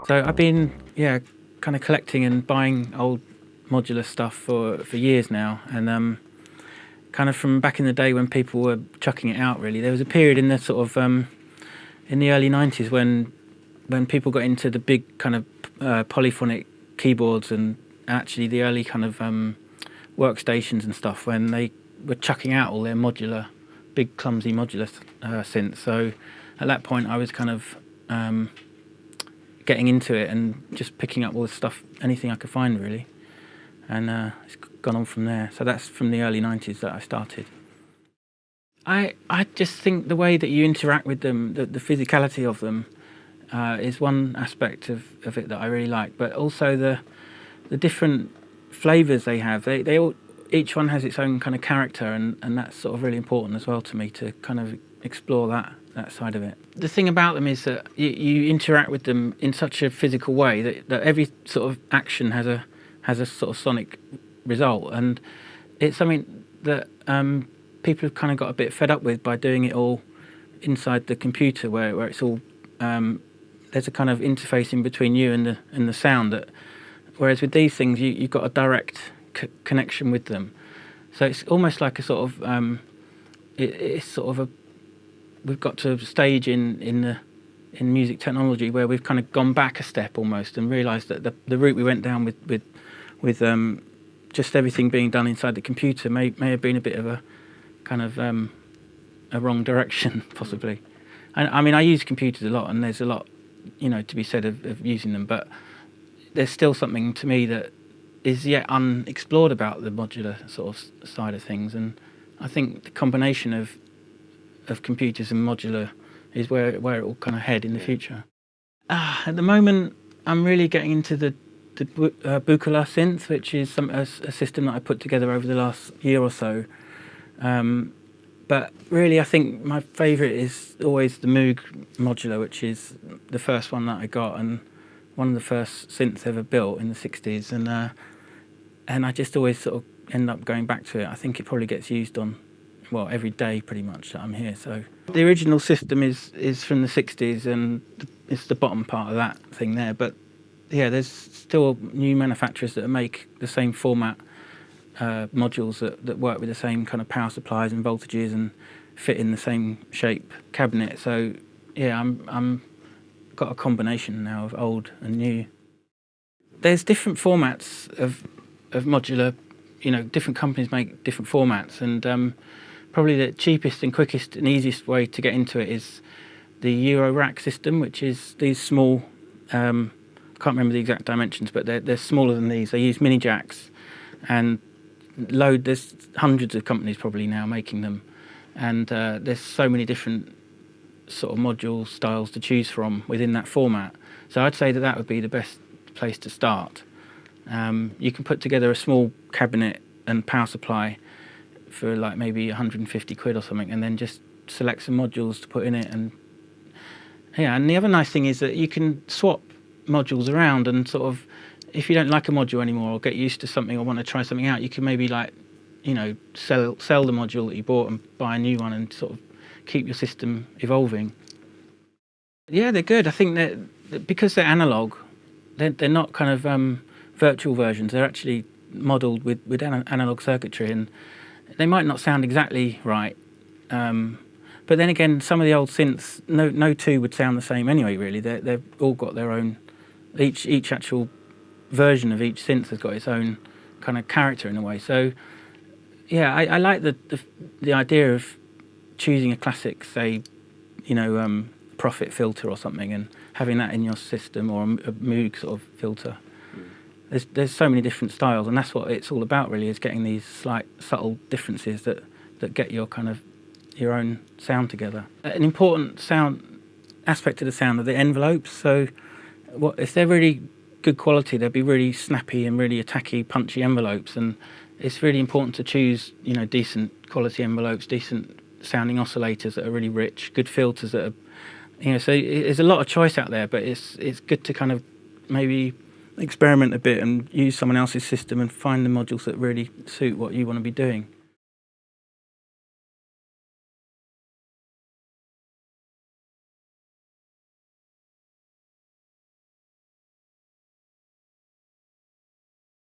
So I've been, kind of collecting and buying old modular stuff for years now, and kind of from back in the day when people were chucking it out. Really, there was a period in the sort of in the early '90s when people got into the big kind of polyphonic keyboards and actually the early kind of workstations and stuff, when they were chucking out all their big clumsy modular synths. So at that point I was kind of getting into it and just picking up all the stuff, anything I could find really, and it's gone on from there. So that's from the early '90s that I started. I just think the way that you interact with them, the physicality of them, is one aspect of it that I really like, but also the different flavours they have. They all, each one has its own kind of character, and that's sort of really important as well to me, to kind of explore that side of it. The thing about them is that you interact with them in such a physical way that every sort of action has a sort of sonic result, and it's something that people have kind of got a bit fed up with by doing it all inside the computer, where it's all there's a kind of interface in between you and the sound. That whereas with these things you've got a direct connection with them, so it's almost like a sort of it's sort of we've got to a stage in music technology where we've kind of gone back a step almost and realised that the route we went down with just everything being done inside the computer may have been a bit of a kind of a wrong direction possibly. And I mean, I use computers a lot, and there's a lot, to be said of using them, but there's still something to me that is yet unexplored about the modular sort of side of things, and I think the combination of computers and modular is where it will kind of head in the future. At the moment, I'm really getting into the Modular Synths, which is a system that I put together over the last year or so. But really, I think my favourite is always the Moog Modular, which is the first one that I got and one of the first synths ever built in the '60s. And I just always sort of end up going back to it. I think it probably gets used on, every day pretty much that I'm here. So the original system is from the '60s, and it's the bottom part of that thing there. But yeah, there's still new manufacturers that make the same format modules that work with the same kind of power supplies and voltages and fit in the same shape cabinet. So yeah, I'm got a combination now of old and new. There's different formats of modular. Different companies make different formats, and probably the cheapest and quickest and easiest way to get into it is the Eurorack system, which is these small. I can't remember the exact dimensions, but they're smaller than these. They use mini jacks, and there's hundreds of companies probably now making them, and there's so many different sort of module styles to choose from within that format. So I'd say that would be the best place to start. You can put together a small cabinet and power supply for like maybe 150 quid or something, and then just select some modules to put in it. And the other nice thing is that you can swap modules around, and sort of, if you don't like a module anymore or get used to something or want to try something out, you can maybe sell the module that you bought and buy a new one and sort of keep your system evolving. Yeah, they're good. I think that because they're analog, they're not kind of virtual versions. They're actually modelled with analog circuitry, and they might not sound exactly right. But then again, some of the old synths, no two would sound the same anyway. Really, they've all got their own. Each actual version of each synth has got its own kind of character in a way. So yeah, I like the idea of choosing a classic, say, Profit filter or something, and having that in your system, or a Moog sort of filter. There's so many different styles, and that's what it's all about really, is getting these slight subtle differences that get your kind of your own sound together. An important sound aspect of the sound are the envelopes. So if they're really good quality, they'll be really snappy and really attacky, punchy envelopes, and it's really important to choose decent quality envelopes, decent sounding oscillators that are really rich, good filters that are so there's a lot of choice out there, but it's good to kind of maybe experiment a bit and use someone else's system and find the modules that really suit what you want to be doing.